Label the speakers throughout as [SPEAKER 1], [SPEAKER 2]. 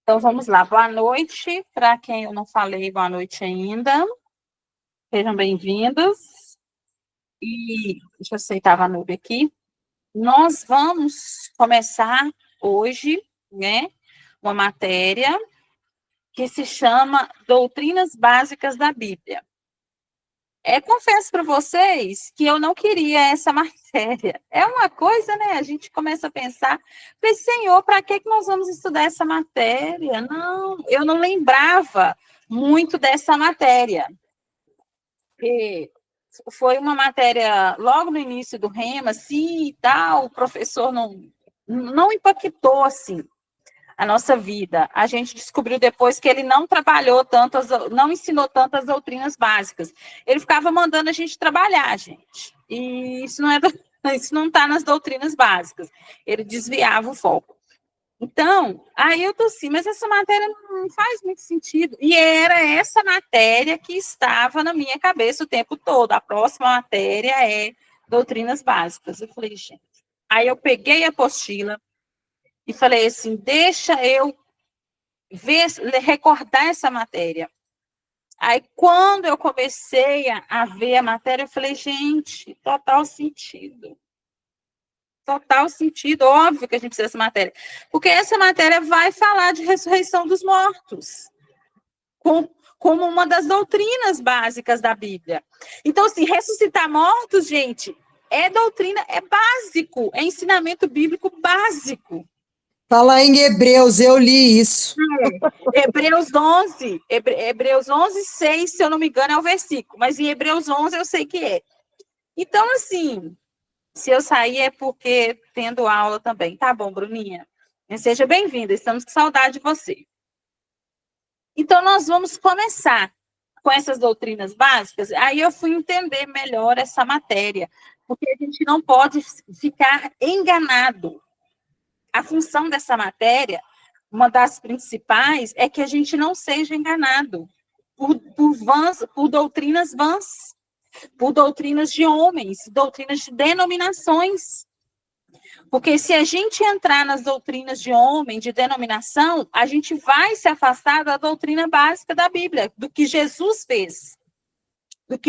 [SPEAKER 1] Então, vamos lá. Boa noite. Para quem eu não falei, boa noite ainda. Sejam bem-vindos. E deixa eu aceitar a Vanúbia aqui. Nós vamos começar hoje, né, uma matéria que se chama Doutrinas Básicas da Bíblia. Confesso para vocês que eu não queria essa matéria. É uma coisa, né? A gente começa a pensar, falei, Senhor, para que nós vamos estudar essa matéria? Não, eu não lembrava muito dessa matéria. E foi uma matéria logo no início do Rema, assim, e tal, o professor não impactou, assim, a nossa vida. A gente descobriu depois que ele não trabalhou tantas, não ensinou tantas doutrinas básicas. Ele ficava mandando a gente trabalhar, gente. E isso não está nas doutrinas básicas. Ele desviava o foco. Então, aí eu tô assim, mas essa matéria não faz muito sentido. E era essa matéria que estava na minha cabeça o tempo todo. A próxima matéria é doutrinas básicas. Eu falei, gente. Aí eu peguei a apostila, e falei assim, deixa eu recordar essa matéria. Aí, quando eu comecei a ver a matéria, eu falei, gente, total sentido. Total sentido, óbvio que a gente precisa dessa matéria. Porque essa matéria vai falar de ressurreição dos mortos. Como uma das doutrinas básicas da Bíblia. Então, assim, ressuscitar mortos, gente, é doutrina, é básico, é ensinamento bíblico básico.
[SPEAKER 2] Fala em Hebreus, eu li isso.
[SPEAKER 1] Hebreus 11, Hebreus 11, 6, se eu não me engano, é o versículo, mas em Hebreus 11 eu sei que é. Então, assim, se eu sair é porque tendo aula também. Tá bom, Bruninha? Seja bem-vinda, estamos com saudade de você. Então, nós vamos começar com essas doutrinas básicas, aí eu fui entender melhor essa matéria, porque a gente não pode ficar enganado. A função dessa matéria, uma das principais, é que a gente não seja enganado por doutrinas vãs, por doutrinas de homens, doutrinas de denominações. Porque se a gente entrar nas doutrinas de homem, de denominação, a gente vai se afastar da doutrina básica da Bíblia, do que Jesus fez, do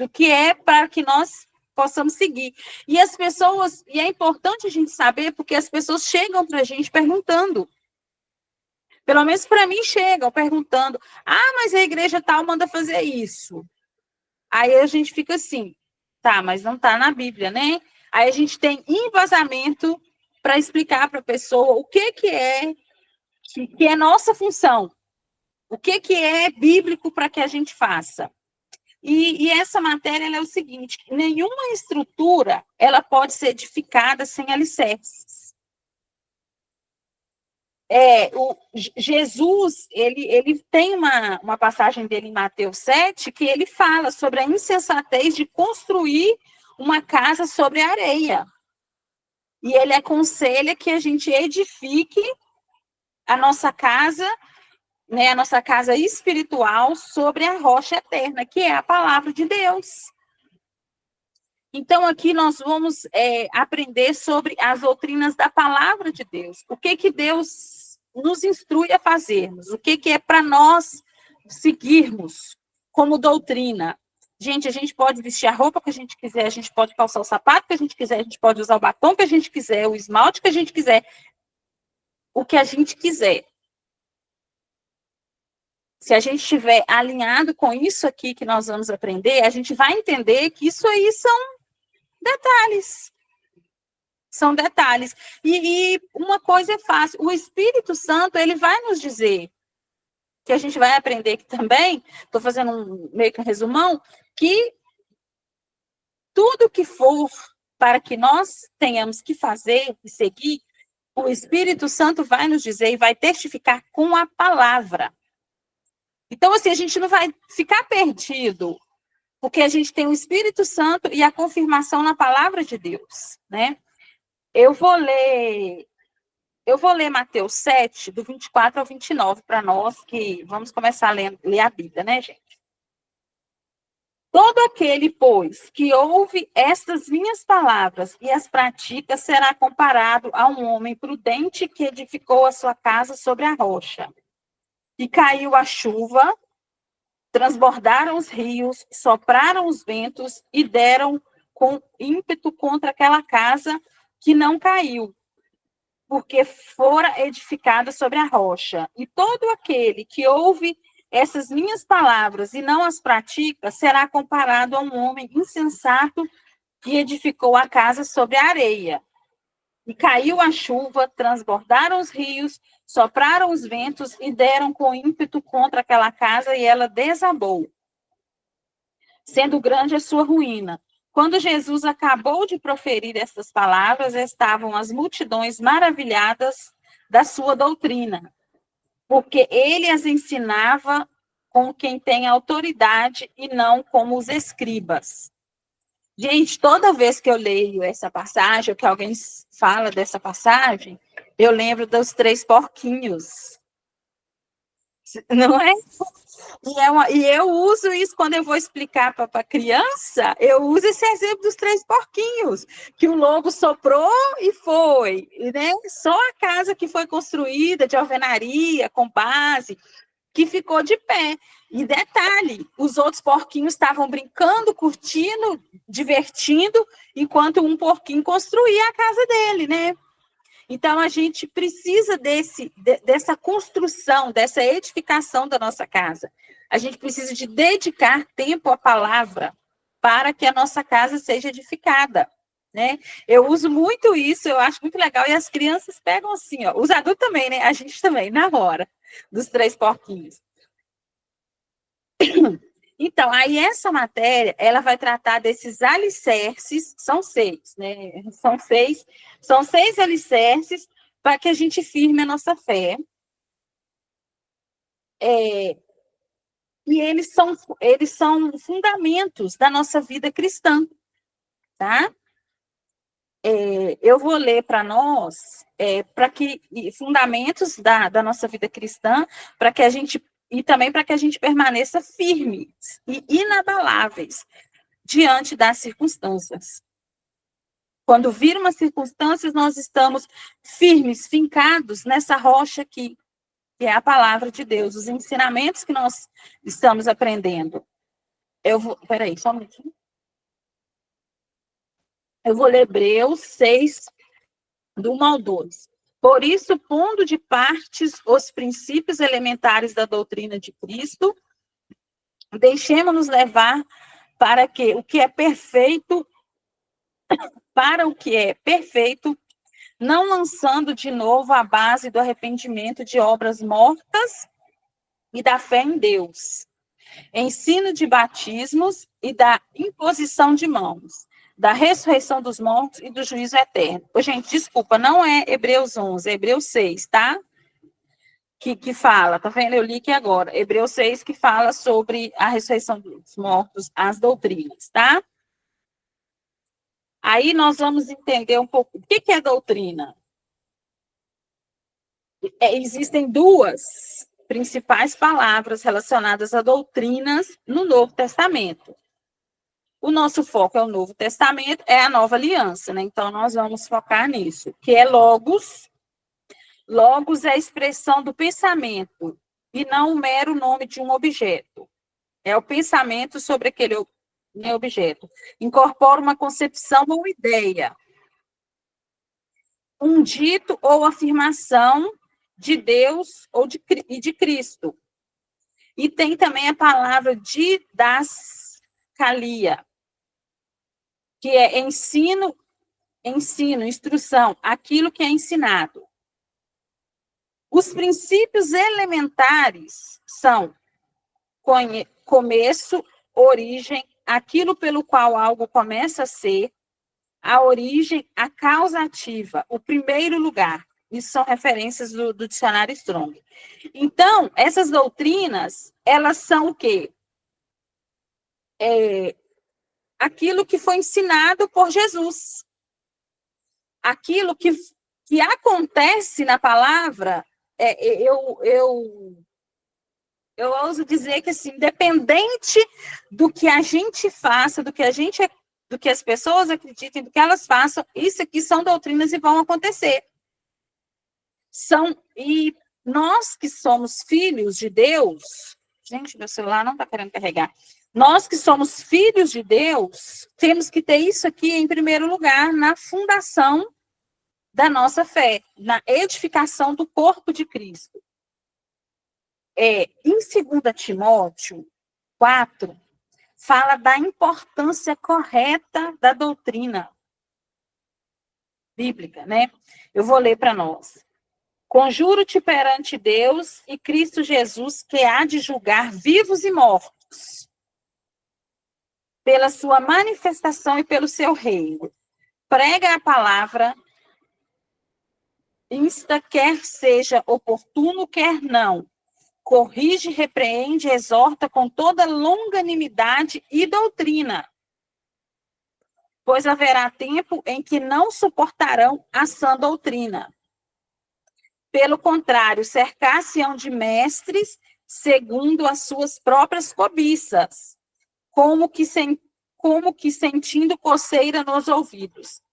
[SPEAKER 1] que é para que nós possamos seguir. E as pessoas, e é importante a gente saber, porque as pessoas chegam para a gente perguntando. Pelo menos para mim chegam perguntando: ah, mas a igreja tal manda fazer isso. Aí a gente fica assim, tá, mas não está na Bíblia, né? Aí a gente tem embasamento para explicar para a pessoa o que é nossa função, o que é bíblico para que a gente faça. E essa matéria é o seguinte: nenhuma estrutura ela pode ser edificada sem alicerces. Jesus, ele tem uma passagem dele em Mateus 7 que ele fala sobre a insensatez de construir uma casa sobre a areia. E ele aconselha que a gente edifique a nossa casa, né, a nossa casa espiritual sobre a rocha eterna, que é a palavra de Deus. Então, aqui nós vamos aprender sobre as doutrinas da palavra de Deus. O que Deus nos instrui a fazermos, o que é para nós seguirmos como doutrina. Gente, a gente pode vestir a roupa que a gente quiser, a gente pode calçar o sapato que a gente quiser, a gente pode usar o batom que a gente quiser, o esmalte que a gente quiser, o que a gente quiser. Se a gente estiver alinhado com isso aqui que nós vamos aprender, a gente vai entender que isso aí são detalhes. São detalhes. E uma coisa é fácil, o Espírito Santo, ele vai nos dizer, que a gente vai aprender aqui também, estou fazendo meio que um resumão, que tudo que for para que nós tenhamos que fazer e seguir, o Espírito Santo vai nos dizer e vai testificar com a palavra. Então, assim, a gente não vai ficar perdido, porque a gente tem o Espírito Santo e a confirmação na palavra de Deus, né? Eu vou ler Mateus 7, do 24 ao 29, para nós que vamos começar a ler a Bíblia, né, gente? Todo aquele, pois, que ouve estas minhas palavras e as pratica, será comparado a um homem prudente que edificou a sua casa sobre a rocha. E caiu a chuva, transbordaram os rios, sopraram os ventos e deram com ímpeto contra aquela casa que não caiu, porque fora edificada sobre a rocha. E todo aquele que ouve essas minhas palavras e não as pratica, será comparado a um homem insensato que edificou a casa sobre a areia. E caiu a chuva, transbordaram os rios, sopraram os ventos e deram com ímpeto contra aquela casa e ela desabou, sendo grande a sua ruína. Quando Jesus acabou de proferir estas palavras, estavam as multidões maravilhadas da sua doutrina, porque ele as ensinava com quem tem autoridade e não como os escribas. Gente, toda vez que eu leio essa passagem, ou que alguém fala dessa passagem, eu lembro dos 3 porquinhos. Não é? E eu uso isso quando eu vou explicar para criança, eu uso esse exemplo dos 3 porquinhos, que o lobo soprou e foi, né? Só a casa que foi construída de alvenaria, com base, que ficou de pé. E detalhe, os outros porquinhos estavam brincando, curtindo, divertindo, enquanto um porquinho construía a casa dele, né? Então, a gente precisa dessa construção, dessa edificação da nossa casa. A gente precisa de dedicar tempo à palavra para que a nossa casa seja edificada, né? Eu uso muito isso, eu acho muito legal, e as crianças pegam assim, ó, os adultos também, né? A gente também, na hora, dos 3 porquinhos. Então, aí essa matéria, ela vai tratar desses alicerces, são 6, né? São seis alicerces para que a gente firme a nossa fé. E eles são fundamentos da nossa vida cristã, tá? Eu vou ler para nós, fundamentos da nossa vida cristã, para que a gente e também para que a gente permaneça firmes e inabaláveis diante das circunstâncias. Quando vir umas circunstâncias, nós estamos firmes, fincados nessa rocha aqui, que é a palavra de Deus, os ensinamentos que nós estamos aprendendo. Peraí, só um minutinho. Eu vou ler Hebreus 6, do 1 ao 2. Por isso, pondo de partes os princípios elementares da doutrina de Cristo, deixemos-nos levar para o que é perfeito, não lançando de novo a base do arrependimento de obras mortas e da fé em Deus, ensino de batismos e da imposição de mãos, da ressurreição dos mortos e do juízo eterno. Gente, desculpa, não é Hebreus 11, é Hebreus 6, tá? Que fala, tá vendo? Eu li aqui agora, Hebreus 6, que fala sobre a ressurreição dos mortos, as doutrinas, tá? Aí nós vamos entender um pouco o que é doutrina. Existem 2 principais palavras relacionadas a doutrinas no Novo Testamento. O nosso foco é o Novo Testamento, é a Nova Aliança, né? Então, nós vamos focar nisso, que é logos. Logos é a expressão do pensamento, e não o mero nome de um objeto. É o pensamento sobre aquele objeto. Incorpora uma concepção ou ideia. Um dito ou afirmação de Deus ou de Cristo. E tem também a palavra didascalia, que é ensino, instrução, aquilo que é ensinado. Os princípios elementares são começo, origem, aquilo pelo qual algo começa a ser, a origem, a causa ativa, o primeiro lugar. Isso são referências do dicionário Strong. Então, essas doutrinas, elas são o quê? Aquilo que foi ensinado por Jesus. Aquilo que acontece na palavra, eu Eu ouso dizer que, assim, independente do que a gente faça, do que as pessoas acreditem, do que elas façam, isso aqui são doutrinas e vão acontecer. E nós que somos filhos de Deus, gente, meu celular não está querendo carregar. Nós que somos filhos de Deus, temos que ter isso aqui em primeiro lugar na fundação da nossa fé, na edificação do corpo de Cristo. Em 2 Timóteo 4, fala da importância correta da doutrina bíblica, né? Eu vou ler para nós. Conjuro-te perante Deus e Cristo Jesus, que há de julgar vivos e mortos, pela sua manifestação e pelo seu reino. Prega a palavra, insta, quer seja oportuno, quer não. Corrige, repreende, exorta com toda longanimidade e doutrina. Pois haverá tempo em que não suportarão a sã doutrina. Pelo contrário, cercar-se-ão de mestres segundo as suas próprias cobiças, como que sentindo coceira nos ouvidos.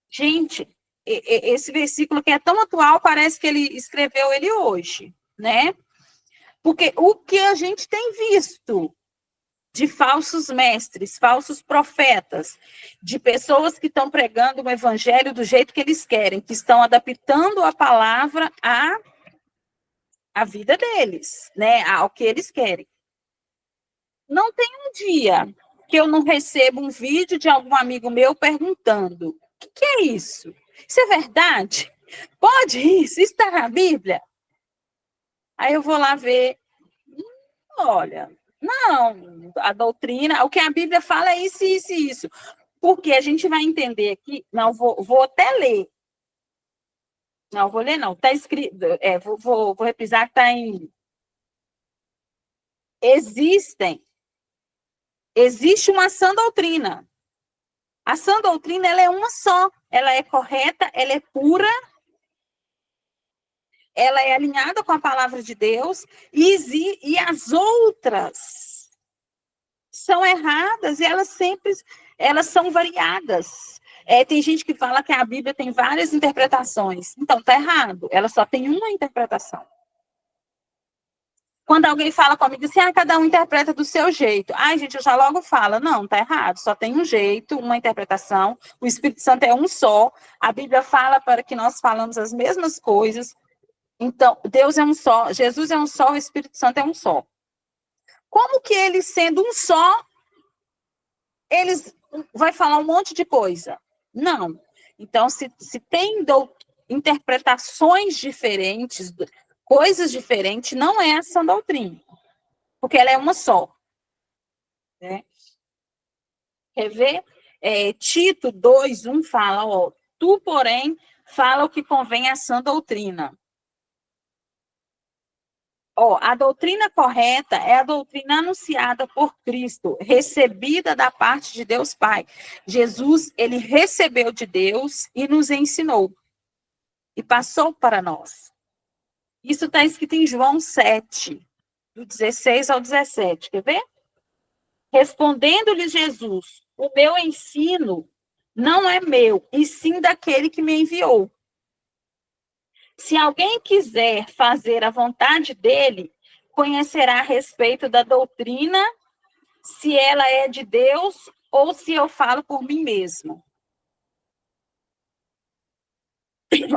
[SPEAKER 1] Gente, esse versículo que é tão atual, parece que ele escreveu ele hoje, né? Porque o que a gente tem visto de falsos mestres, falsos profetas, de pessoas que estão pregando o evangelho do jeito que eles querem, que estão adaptando a palavra à vida deles, né, ao que eles querem. Não tem um dia que eu não recebo um vídeo de algum amigo meu perguntando: o que é isso? Isso é verdade? Pode isso? Isso está na Bíblia? Aí eu vou lá ver, olha, não, a doutrina, o que a Bíblia fala é isso, isso e isso. Porque a gente vai entender aqui, não, vou até ler. Não, vou ler não, está escrito, vou reprisar que está em... Existe uma sã doutrina. A sã doutrina, ela é uma só, ela é correta, ela é pura, ela é alinhada com a palavra de Deus, e as outras são erradas, e elas são variadas. Tem gente que fala que a Bíblia tem várias interpretações. Então, está errado, ela só tem uma interpretação. Quando alguém fala comigo assim, cada um interpreta do seu jeito. Ai, gente, eu já logo falo, não, está errado, só tem um jeito, uma interpretação, o Espírito Santo é um só, a Bíblia fala para que nós falamos as mesmas coisas. Então, Deus é um só, Jesus é um só, o Espírito Santo é um só. Como que ele, sendo um só, eles vai falar um monte de coisa? Não. Então, se tem interpretações diferentes, coisas diferentes, não é essa doutrina, porque ela é uma só. Né? Quer ver? Tito 2:1 fala, tu, porém, fala o que convém à sã doutrina. A doutrina correta é a doutrina anunciada por Cristo, recebida da parte de Deus Pai. Jesus, ele recebeu de Deus e nos ensinou. E passou para nós. Isso está escrito em João 7, do 16 ao 17. Quer ver? Respondendo-lhe Jesus, o meu ensino não é meu, e sim daquele que me enviou. Se alguém quiser fazer a vontade dele, conhecerá a respeito da doutrina, se ela é de Deus ou se eu falo por mim mesmo.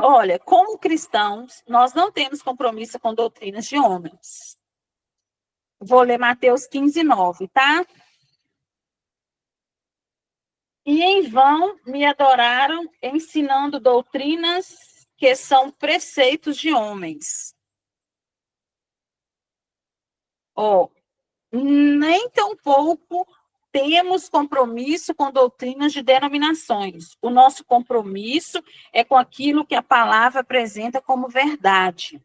[SPEAKER 1] Olha, como cristãos, nós não temos compromisso com doutrinas de homens. Vou ler Mateus 15:9, tá? E em vão me adoraram, ensinando doutrinas que são preceitos de homens. Nem tampouco temos compromisso com doutrinas de denominações. O nosso compromisso é com aquilo que a palavra apresenta como verdade.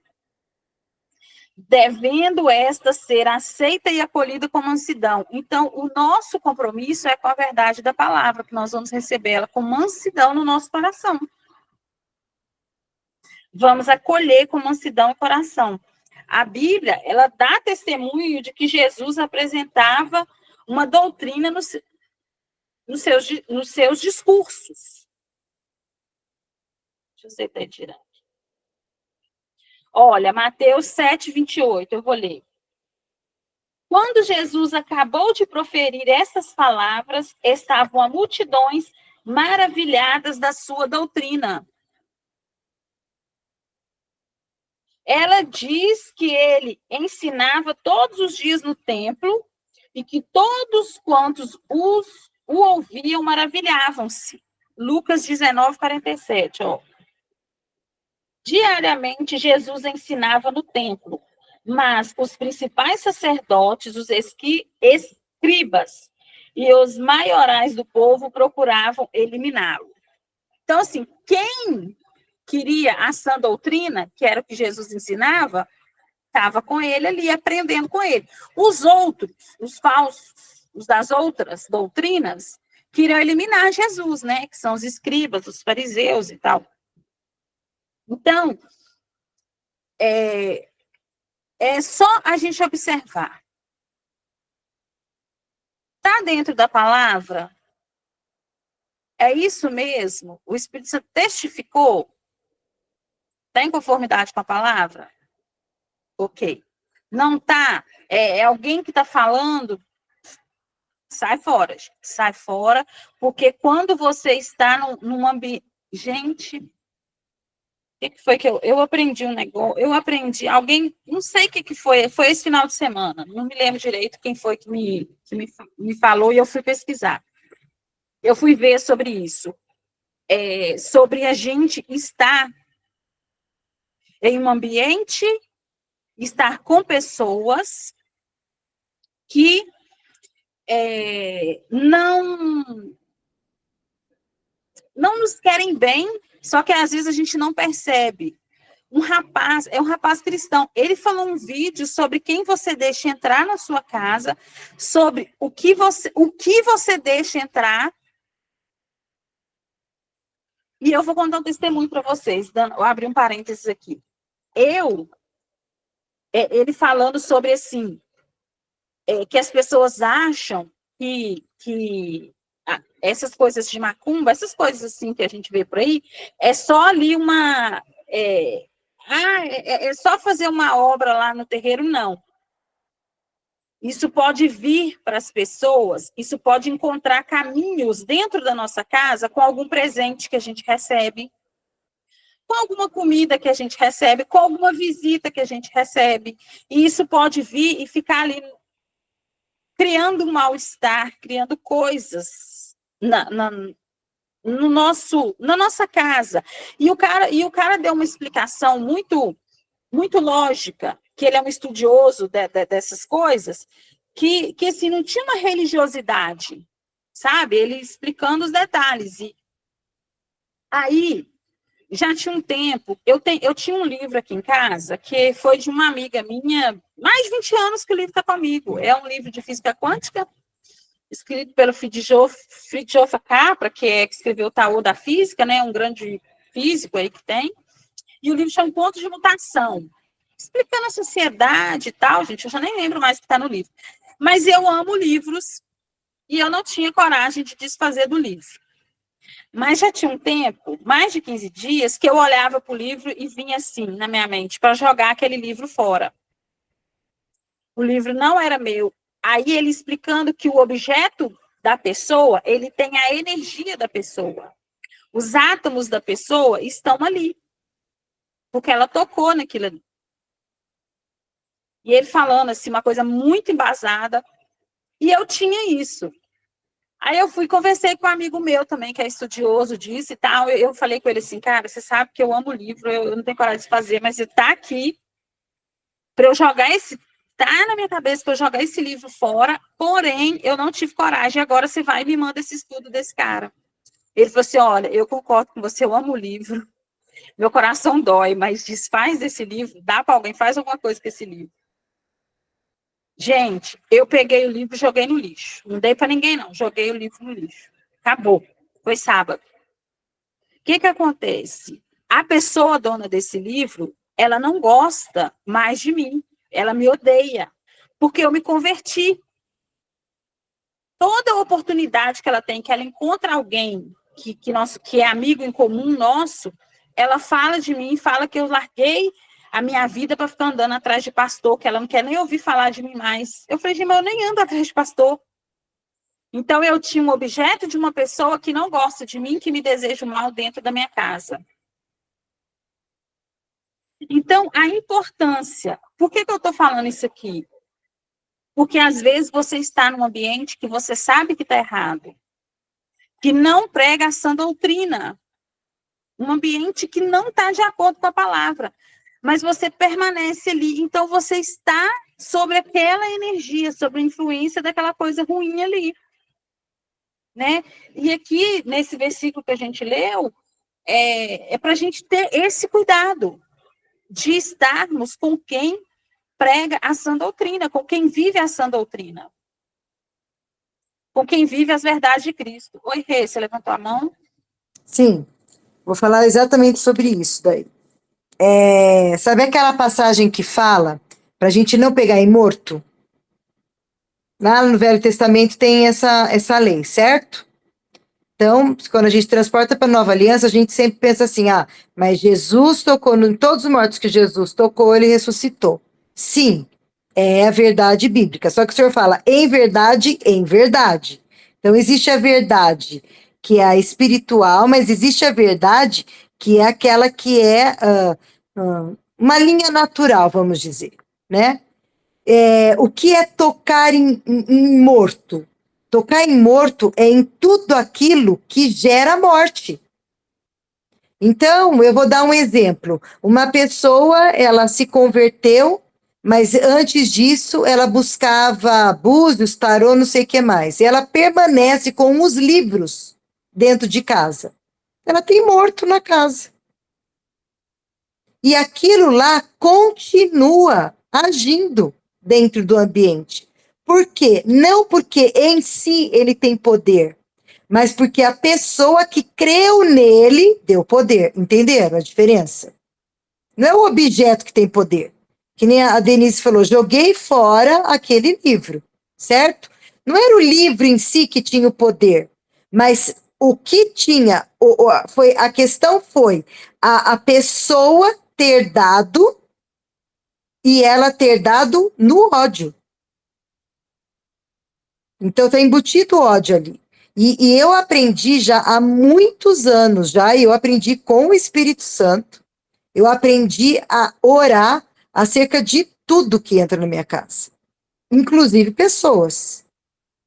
[SPEAKER 1] Devendo esta ser aceita e acolhida com mansidão. Então, o nosso compromisso é com a verdade da palavra, que nós vamos recebê-la com mansidão no nosso coração. Vamos acolher com mansidão e coração. A Bíblia, ela dá testemunho de que Jesus apresentava uma doutrina nos seus discursos. Deixa eu ver se está tirando. Olha, Mateus 7, 28, eu vou ler. Quando Jesus acabou de proferir essas palavras, estavam multidões maravilhadas da sua doutrina. Ela diz que ele ensinava todos os dias no templo e que todos quantos o ouviam maravilhavam-se. Lucas 19, 47, ó. Diariamente, Jesus ensinava no templo, mas os principais sacerdotes, os escribas e os maiorais do povo procuravam eliminá-lo. Então, assim, quem queria a sã doutrina, que era o que Jesus ensinava, estava com ele ali, aprendendo com ele. Os outros, os falsos, os das outras doutrinas, queriam eliminar Jesus, né? Que são os escribas, os fariseus e tal. Então, é só a gente observar. Está dentro da palavra? É isso mesmo? O Espírito Santo testificou? Está em conformidade com a palavra? Ok. Não está? É alguém que está falando? Sai fora, gente. Sai fora, porque quando você está num ambiente... Gente, o que foi que eu aprendi um negócio? Eu aprendi, alguém, não sei o que foi esse final de semana, não me lembro direito quem foi que me falou e eu fui pesquisar. Eu fui ver sobre isso. Sobre a gente estar em um ambiente, estar com pessoas que não nos querem bem, só que às vezes a gente não percebe. Um rapaz cristão, ele falou um vídeo sobre quem você deixa entrar na sua casa, sobre o que você deixa entrar. E eu vou contar um testemunho para vocês, vou abrir um parênteses aqui. Ele falando sobre assim, que as pessoas acham que essas coisas de macumba, essas coisas assim que a gente vê por aí, é só ali é só fazer uma obra lá no terreiro, não. Isso pode vir para as pessoas, isso pode encontrar caminhos dentro da nossa casa com algum presente que a gente recebe, com alguma comida que a gente recebe, com alguma visita que a gente recebe. E isso pode vir e ficar ali criando um mal-estar, criando coisas na nossa casa. E o cara deu uma explicação muito, muito lógica, que ele é um estudioso dessas coisas, que assim, não tinha uma religiosidade, sabe? Ele explicando os detalhes. E aí, já tinha um tempo, eu tinha um livro aqui em casa, que foi de uma amiga minha, mais de 20 anos que o livro está comigo. É um livro de física quântica, escrito pelo Fritjof Capra, que escreveu o Taô da Física, né? Um grande físico aí que tem. E o livro chama Pontos de Mutação, explicando a sociedade e tal, gente, eu já nem lembro mais o que está no livro. Mas eu amo livros e eu não tinha coragem de desfazer do livro. Mas já tinha um tempo, mais de 15 dias, que eu olhava para o livro e vinha assim, na minha mente, para jogar aquele livro fora. O livro não era meu. Aí ele explicando que o objeto da pessoa, ele tem a energia da pessoa. Os átomos da pessoa estão ali, porque ela tocou naquilo ali. E ele falando assim, uma coisa muito embasada, e eu tinha isso. Aí eu fui, conversei com um amigo meu também, que é estudioso disso e tal, eu falei com ele assim, cara, você sabe que eu amo o livro, eu não tenho coragem de fazer, mas está aqui para eu jogar tá na minha cabeça para eu jogar esse livro fora, porém, eu não tive coragem, agora você vai e me manda esse estudo desse cara. Ele falou assim, olha, eu concordo com você, eu amo o livro, meu coração dói, mas desfaz desse livro, dá para alguém, faz alguma coisa com esse livro. Gente, eu peguei o livro e joguei no lixo. Não dei para ninguém, não. Joguei o livro no lixo. Acabou. Foi sábado. O que acontece? A pessoa dona desse livro, ela não gosta mais de mim, ela me odeia, porque eu me converti. Toda oportunidade que ela tem, que ela encontra alguém que é amigo em comum nosso, ela fala de mim, fala que eu larguei a minha vida para ficar andando atrás de pastor, que ela não quer nem ouvir falar de mim mais. Eu falei, gente, mas eu nem ando atrás de pastor. Então, eu tinha um objeto de uma pessoa que não gosta de mim, que me deseja o mal dentro da minha casa. Então, a importância. Por que eu estou falando isso aqui? Porque, às vezes, você está num ambiente que você sabe que está errado, que não prega a sã doutrina, um ambiente que não está de acordo com a palavra, mas você permanece ali, então você está sobre aquela energia, sobre a influência daquela coisa ruim ali, né? E aqui, nesse versículo que a gente leu, é para a gente ter esse cuidado de estarmos com quem prega a sã doutrina, com quem vive a sã doutrina, com quem vive as verdades de Cristo. Oi, Rê, você levantou a mão?
[SPEAKER 2] Sim, vou falar exatamente sobre isso daí. Sabe aquela passagem que fala para a gente não pegar em morto? Lá no Velho Testamento tem essa lei, certo? Então, quando a gente transporta para a Nova Aliança, a gente sempre pensa assim: ah, mas Jesus tocou em todos os mortos que Jesus tocou, ele ressuscitou. Sim, é a verdade bíblica. Só que o senhor fala em verdade, em verdade. Então, existe a verdade que é a espiritual, mas existe a verdade que é aquela que é uma linha natural, vamos dizer, né? O que é tocar em morto? Tocar em morto é em tudo aquilo que gera morte. Então, eu vou dar um exemplo. Uma pessoa, ela se converteu, mas antes disso, ela buscava búzios, tarô, não sei o que mais. E ela permanece com os livros dentro de casa. Ela tem morto na casa. E aquilo lá continua agindo dentro do ambiente. Por quê? Não porque em si ele tem poder, mas porque a pessoa que creu nele deu poder. Entenderam a diferença? Não é o objeto que tem poder. Que nem a Denise falou, joguei fora aquele livro, certo? Não era o livro em si que tinha o poder, mas o que tinha, a questão foi a pessoa ter dado e ela ter dado no ódio. Então está embutido o ódio ali. E eu aprendi já há muitos anos, eu aprendi com o Espírito Santo, eu aprendi a orar acerca de tudo que entra na minha casa, inclusive pessoas.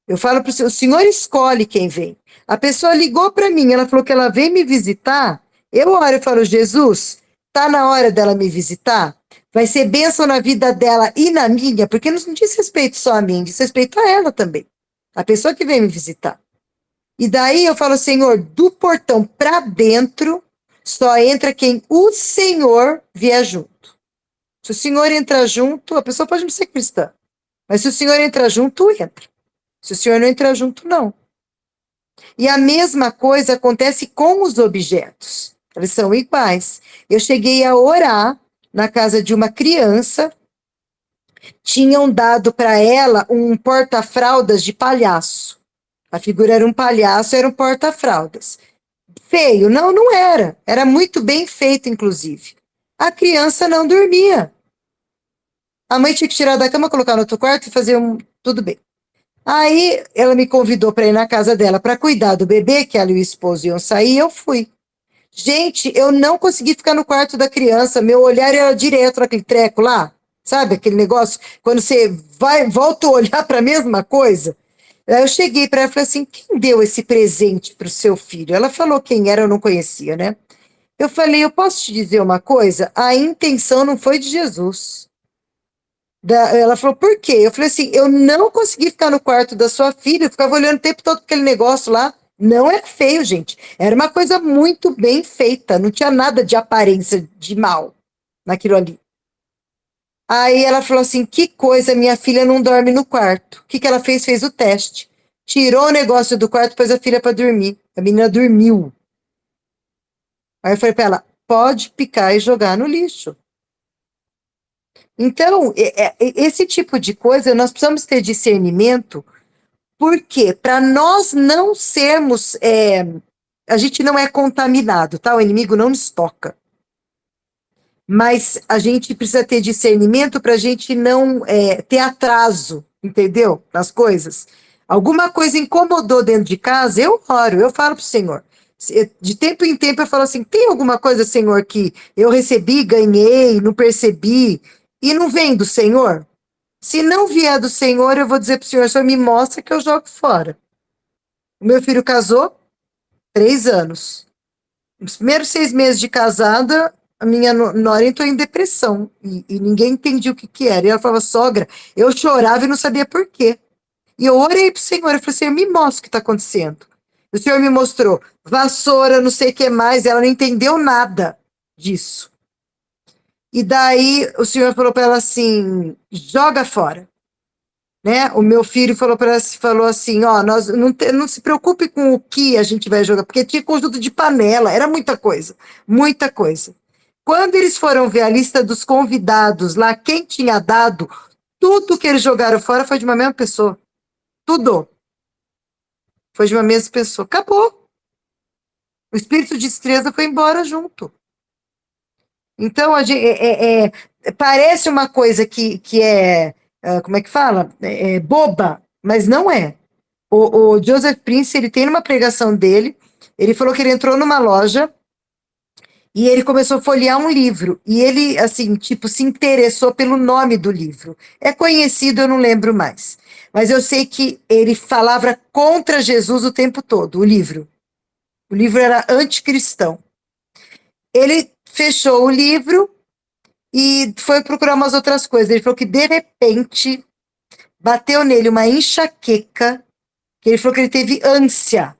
[SPEAKER 2] Eu falo para o senhor escolhe quem vem. A pessoa ligou para mim, ela falou que ela veio me visitar. Eu oro e falo, Jesus, tá na hora dela me visitar? Vai ser bênção na vida dela e na minha, porque não diz respeito só a mim, diz respeito a ela também. A pessoa que vem me visitar. E daí eu falo, Senhor, do portão para dentro, só entra quem o Senhor vier junto. Se o Senhor entrar junto, a pessoa pode não ser cristã. Mas se o Senhor entrar junto, entra. Se o Senhor não entrar junto, não. E a mesma coisa acontece com os objetos. Eles são iguais. Eu cheguei a orar na casa de uma criança, tinham dado para ela um porta-fraldas de palhaço. A figura era um palhaço, era um porta-fraldas. Feio? Não, não era. Era muito bem feito, inclusive. A criança não dormia. A mãe tinha que tirar da cama, colocar no outro quarto e fazer tudo bem. Aí ela me convidou para ir na casa dela para cuidar do bebê, que ela e o esposo iam sair, e eu fui. Gente, eu não consegui ficar no quarto da criança, meu olhar era direto naquele treco lá, sabe aquele negócio, quando você volta a olhar para a mesma coisa. Aí eu cheguei para ela e falei assim, quem deu esse presente para o seu filho? Ela falou quem era, eu não conhecia, né? Eu falei, eu posso te dizer uma coisa? A intenção não foi de Jesus. Ela falou, por quê? Eu falei assim, eu não consegui ficar no quarto da sua filha, eu ficava olhando o tempo todo aquele negócio lá. Não era feio, gente. Era uma coisa muito bem feita, não tinha nada de aparência de mal naquilo ali. Aí ela falou assim, que coisa, minha filha não dorme no quarto. O que ela fez? Fez o teste. Tirou o negócio do quarto, pôs a filha para dormir. A menina dormiu. Aí eu falei para ela, pode picar e jogar no lixo. Então, esse tipo de coisa, nós precisamos ter discernimento, porque para nós não sermos, a gente não é contaminado, tá? O inimigo não nos toca. Mas a gente precisa ter discernimento para a gente não ter atraso, entendeu? Nas coisas. Alguma coisa incomodou dentro de casa, eu oro, eu falo para o Senhor. De tempo em tempo eu falo assim: tem alguma coisa, Senhor, que eu recebi, ganhei, não percebi, e não vem do Senhor? Se não vier do Senhor, eu vou dizer para o Senhor: Senhor, me mostra que eu jogo fora. O meu filho casou, 3 anos. Nos primeiros 6 meses de casada, a minha nora entrou em depressão e ninguém entendia o que que era. E ela falava: sogra, eu chorava e não sabia por quê. E eu orei pro Senhor, eu falei: Senhor, me mostra o que está acontecendo. O Senhor me mostrou vassoura, não sei o que mais, ela não entendeu nada disso. E daí o Senhor falou para ela assim: joga fora. Né? O meu filho falou assim: ó, nós não se preocupe com o que a gente vai jogar, porque tinha conjunto de panela, era muita coisa, muita coisa. Quando eles foram ver a lista dos convidados lá, quem tinha dado, tudo que eles jogaram fora foi de uma mesma pessoa. Tudo foi de uma mesma pessoa. Acabou. O espírito de destreza foi embora junto. Então, parece uma coisa que é, como é que fala? Boba, mas não é. O Joseph Prince, ele tem numa pregação dele, ele falou que ele entrou numa loja e ele começou a folhear um livro. E ele, assim, tipo, se interessou pelo nome do livro. É conhecido, eu não lembro mais. Mas eu sei que ele falava contra Jesus o tempo todo, o livro. O livro era anticristão. Ele fechou o livro e foi procurar umas outras coisas. Ele falou que, de repente, bateu nele uma enxaqueca, que ele falou que ele teve ânsia.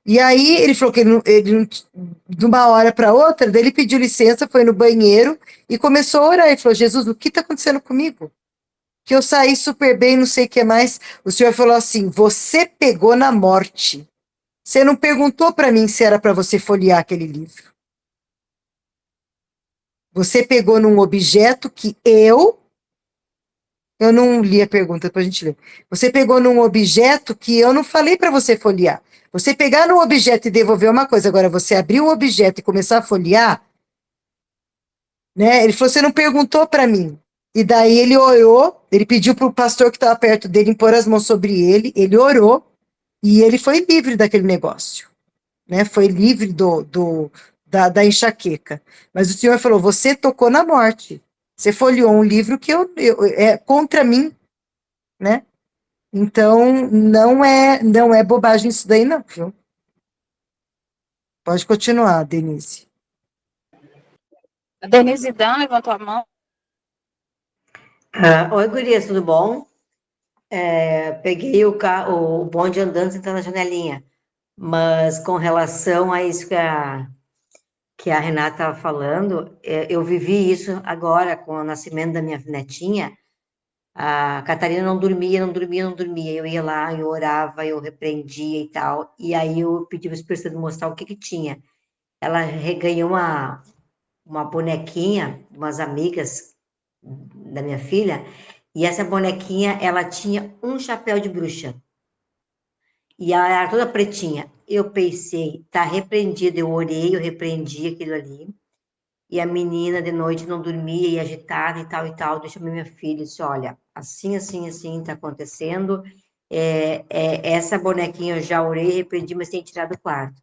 [SPEAKER 2] E aí ele falou que de uma hora para outra, daí ele pediu licença, foi no banheiro e começou a orar. Ele falou: Jesus, o que está acontecendo comigo? Que eu saí super bem, não sei o que mais. O Senhor falou assim: você pegou na morte. Você não perguntou para mim se era para você folhear aquele livro. Você pegou num objeto que eu não li a pergunta, depois a gente lê. Você pegou num objeto que eu não falei para você folhear. Você pegar num objeto e devolver uma coisa, agora você abrir o objeto e começar a folhear, né? Ele falou: você não perguntou para mim. E daí ele orou, ele pediu para o pastor que estava perto dele impor as mãos sobre ele orou e ele foi livre daquele negócio, né? Foi livre da enxaqueca. Mas o Senhor falou: você tocou na morte. Você folheou um livro que é contra mim, né? Então, não é bobagem isso daí, não, viu? Pode continuar, Denise.
[SPEAKER 1] A Denise Dan levantou a mão.
[SPEAKER 3] Oi, gurias, tudo bom? Peguei o bonde andando sentando na janelinha, mas com relação a isso que a Renata estava falando, eu vivi isso agora com o nascimento da minha netinha. A Catarina não dormia, não dormia, não dormia. Eu ia lá, eu orava, eu repreendia e tal. E aí eu pedi para o Espírito Santo mostrar o que que tinha. Ela ganhou uma bonequinha de umas amigas da minha filha, e essa bonequinha, ela tinha um chapéu de bruxa. E ela era toda pretinha. Eu pensei: tá repreendido. Eu orei, eu repreendi aquilo ali. E a menina de noite não dormia e agitada e tal. Eu chamei minha filha e disse: olha, assim, assim, assim tá acontecendo. Essa bonequinha eu já orei, repreendi, mas tem que tirar do quarto.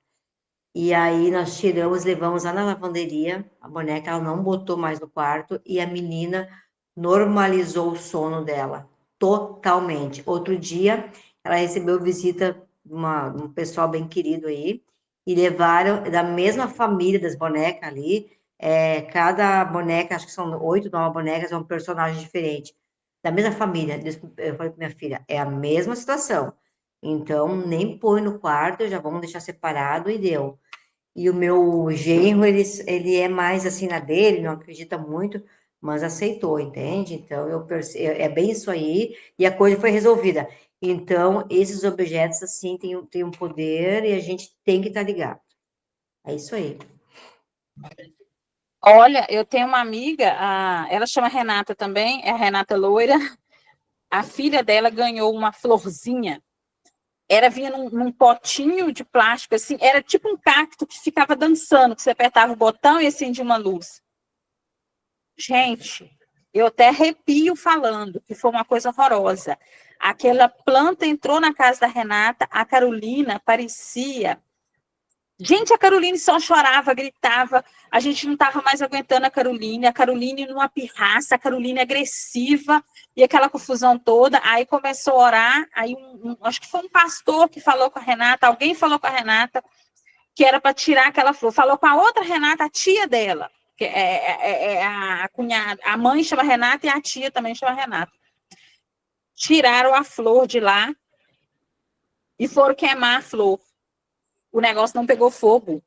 [SPEAKER 3] E aí nós tiramos, levamos lá na lavanderia, a boneca, ela não botou mais no quarto, e a menina normalizou o sono dela, totalmente. Outro dia, ela recebeu visita de um pessoal bem querido aí, e levaram da mesma família das bonecas ali, cada boneca, acho que são 8, 9 bonecas, é um personagem diferente, da mesma família. Eu falei para minha filha: é a mesma situação, então nem põe no quarto, já vamos deixar separado e deu. E o meu genro, ele é mais assim na dele, não acredita muito, mas aceitou, entende? Então, é bem isso aí, e a coisa foi resolvida. Então, esses objetos, assim, têm um poder e a gente tem que estar ligado. É isso aí.
[SPEAKER 1] Olha, eu tenho uma amiga, ela chama Renata também, é a Renata Loira. A filha dela ganhou uma florzinha. Vinha num potinho de plástico, assim, era tipo um cacto que ficava dançando, que você apertava o botão e acendia uma luz. Gente, eu até arrepio falando, que foi uma coisa horrorosa. Aquela planta entrou na casa da Renata, a Carolina parecia. Gente, a Caroline só chorava, gritava, a gente não estava mais aguentando a Caroline numa pirraça, a Caroline agressiva, e aquela confusão toda. Aí começou a orar, aí acho que foi um pastor que falou com a Renata, alguém falou com a Renata, que era para tirar aquela flor. Falou com a outra Renata, a tia dela, que é a cunhada, a mãe chama Renata e a tia também chama Renata. Tiraram a flor de lá e foram queimar a flor. O negócio não pegou fogo.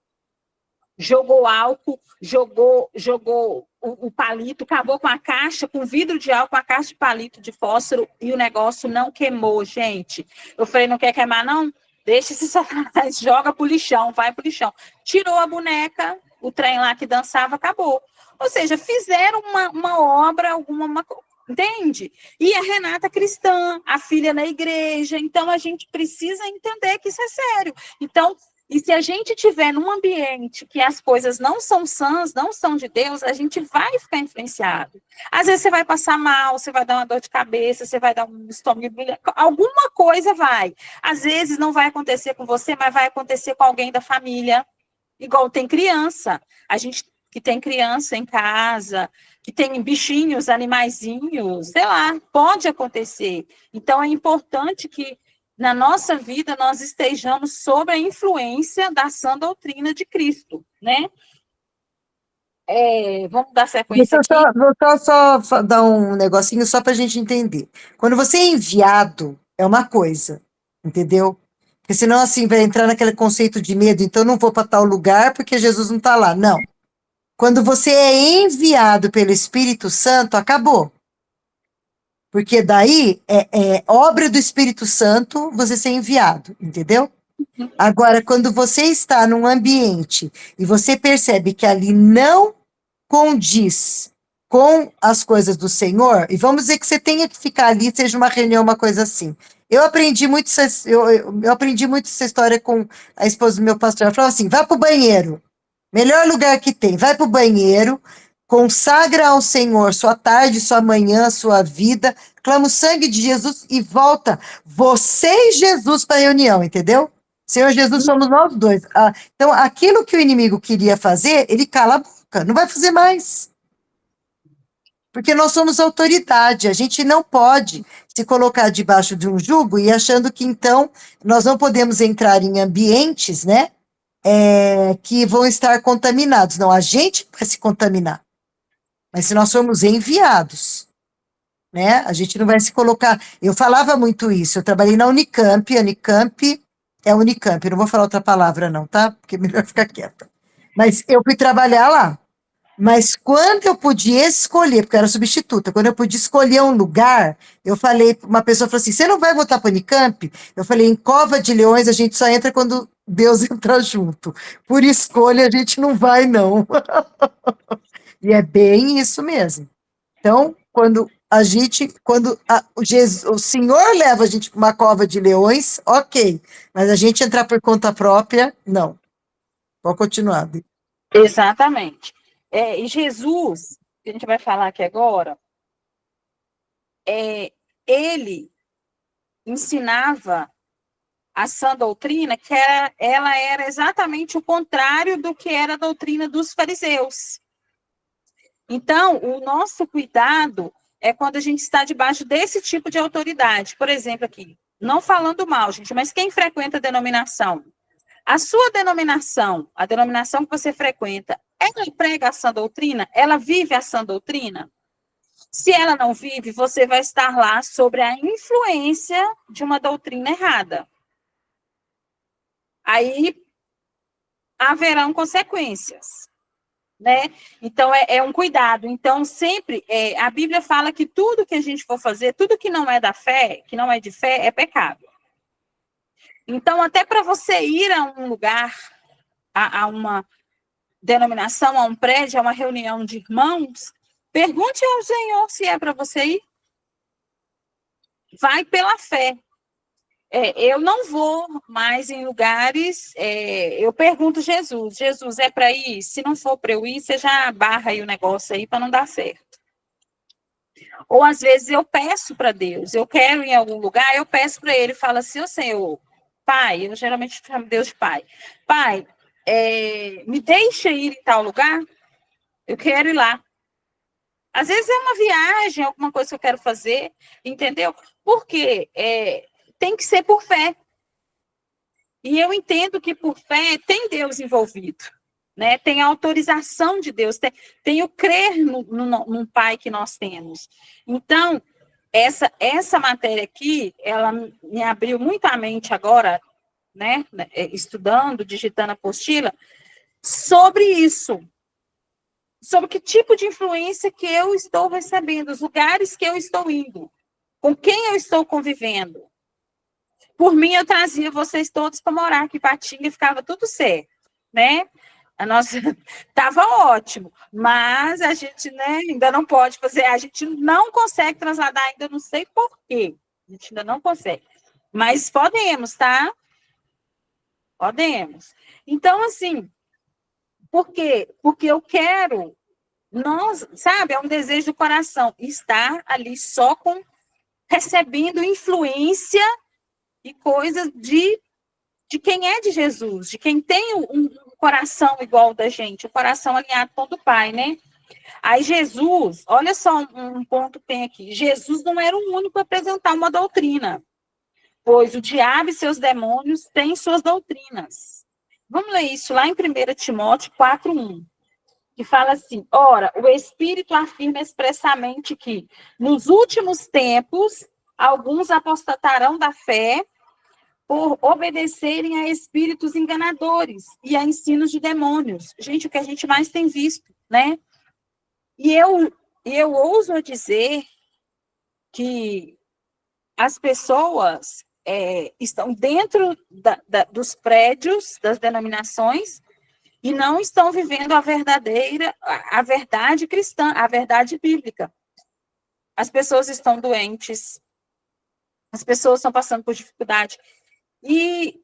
[SPEAKER 1] Jogou álcool, jogou o palito, acabou com a caixa, com vidro de álcool, a caixa de palito de fósforo, e o negócio não queimou, gente. Eu falei, não quer queimar, não? Deixa esse satanás, joga pro lixão, vai pro lixão. Tirou a boneca, o trem lá que dançava, acabou. Ou seja, fizeram uma obra, entende? E a Renata cristã, a filha na igreja, então a gente precisa entender que isso é sério. Então, e se a gente estiver num ambiente que as coisas não são sãs, não são de Deus, a gente vai ficar influenciado. Às vezes você vai passar mal, você vai dar uma dor de cabeça, você vai dar um estômago, alguma coisa vai. Às vezes não vai acontecer com você, mas vai acontecer com alguém da família. Igual tem criança. A gente que tem criança em casa, que tem bichinhos, animaizinhos, sei lá, pode acontecer. Então é importante que na nossa vida nós estejamos sob a influência da sã doutrina de Cristo, né? Vamos dar sequência aqui.
[SPEAKER 2] Vou só dar um negocinho só para a gente entender. Quando você é enviado, é uma coisa, entendeu? Porque senão, assim, vai entrar naquele conceito de medo, então não vou para tal lugar porque Jesus não está lá. Não. Quando você é enviado pelo Espírito Santo, acabou. Porque daí é obra do Espírito Santo você ser enviado, entendeu? Agora, quando você está num ambiente e você percebe que ali não condiz com as coisas do Senhor, e vamos dizer que você tenha que ficar ali, seja uma reunião, uma coisa assim. Eu aprendi muito eu aprendi muito essa história com a esposa do meu pastor. Ela falou assim: vá para o banheiro. Melhor lugar que tem, vai para o banheiro, consagra ao Senhor sua tarde, sua manhã, sua vida, clama o sangue de Jesus e volta. Você e Jesus para a reunião, entendeu? Senhor Jesus, somos nós dois. Então, aquilo que o inimigo queria fazer, ele cala a boca, não vai fazer mais. Porque nós somos autoridade, a gente não pode se colocar debaixo de um jugo e achando que, então, nós não podemos entrar em ambientes, né, que vão estar contaminados. Não, a gente vai se contaminar. Mas se nós formos enviados, né, a gente não vai se colocar. Eu falava muito isso, eu trabalhei na Unicamp, a Unicamp é Unicamp, eu não vou falar outra palavra não, tá? Porque é melhor ficar quieta. Mas eu fui trabalhar lá. Mas quando eu podia escolher, porque eu era substituta, quando eu podia escolher um lugar, eu falei, uma pessoa falou assim, você não vai voltar para a Unicamp? Eu falei, em Cova de Leões a gente só entra quando Deus entra junto. Por escolha a gente não vai, não. E é bem isso mesmo. Então, quando o Senhor leva a gente para uma cova de leões, ok. Mas a gente entrar por conta própria, não. Pode continuar.
[SPEAKER 1] Exatamente. E Jesus, que a gente vai falar aqui agora, ele ensinava a sã doutrina, que ela era exatamente o contrário do que era a doutrina dos fariseus. Então, o nosso cuidado é quando a gente está debaixo desse tipo de autoridade. Por exemplo, aqui, não falando mal, gente, mas quem frequenta a denominação? A sua denominação, a denominação que você frequenta, ela prega a sã doutrina? Ela vive a sã doutrina? Se ela não vive, você vai estar lá sobre a influência de uma doutrina errada. Aí haverão consequências, né? Então, é um cuidado. Então, sempre, a Bíblia fala que tudo que a gente for fazer, tudo que não é da fé, que não é de fé, é pecado. Então, até para você ir a um lugar, a uma denominação, a um prédio, a uma reunião de irmãos, pergunte ao Senhor se é para você ir. Vai pela fé. Eu não vou mais em lugares, eu pergunto Jesus, é para ir? Se não for para eu ir, você já barra aí o negócio aí para não dar certo. Ou às vezes eu peço para Deus, eu quero ir em algum lugar, eu peço para ele, falo assim, ô Senhor, Pai, eu geralmente chamo Deus de Pai, Pai, me deixa ir em tal lugar, eu quero ir lá. Às vezes é uma viagem, alguma coisa que eu quero fazer, entendeu? Porque tem que ser por fé. E eu entendo que por fé tem Deus envolvido, né? Tem a autorização de Deus, tem o crer num Pai que nós temos. Então, essa matéria aqui, ela me abriu muito a mente agora, né? Estudando, digitando a apostila, sobre isso. Sobre que tipo de influência que eu estou recebendo, os lugares que eu estou indo, com quem eu estou convivendo. Por mim, eu trazia vocês todos para morar aqui em Patinga e ficava tudo certo, né? A nossa estava ótimo, mas a gente, né, ainda não pode fazer, a gente não consegue trasladar ainda, não sei por quê. A gente ainda não consegue. Mas podemos, tá? Podemos. Então, assim, por quê? Porque eu quero, sabe, é um desejo do coração, estar ali só recebendo influência e coisas de quem é de Jesus, de quem tem um coração igual da gente, o coração alinhado com o do Pai, né? Aí Jesus, olha só um ponto que tem aqui, Jesus não era o único a apresentar uma doutrina, pois o diabo e seus demônios têm suas doutrinas. Vamos ler isso lá em 1 Timóteo 4:1, que fala assim, ora, o Espírito afirma expressamente que, nos últimos tempos, alguns apostatarão da fé, por obedecerem a espíritos enganadores e a ensinos de demônios. Gente, o que a gente mais tem visto, né? E eu ouso dizer que as pessoas estão dentro dos prédios das denominações e não estão vivendo a verdade cristã, a verdade bíblica. As pessoas estão doentes, as pessoas estão passando por dificuldade. E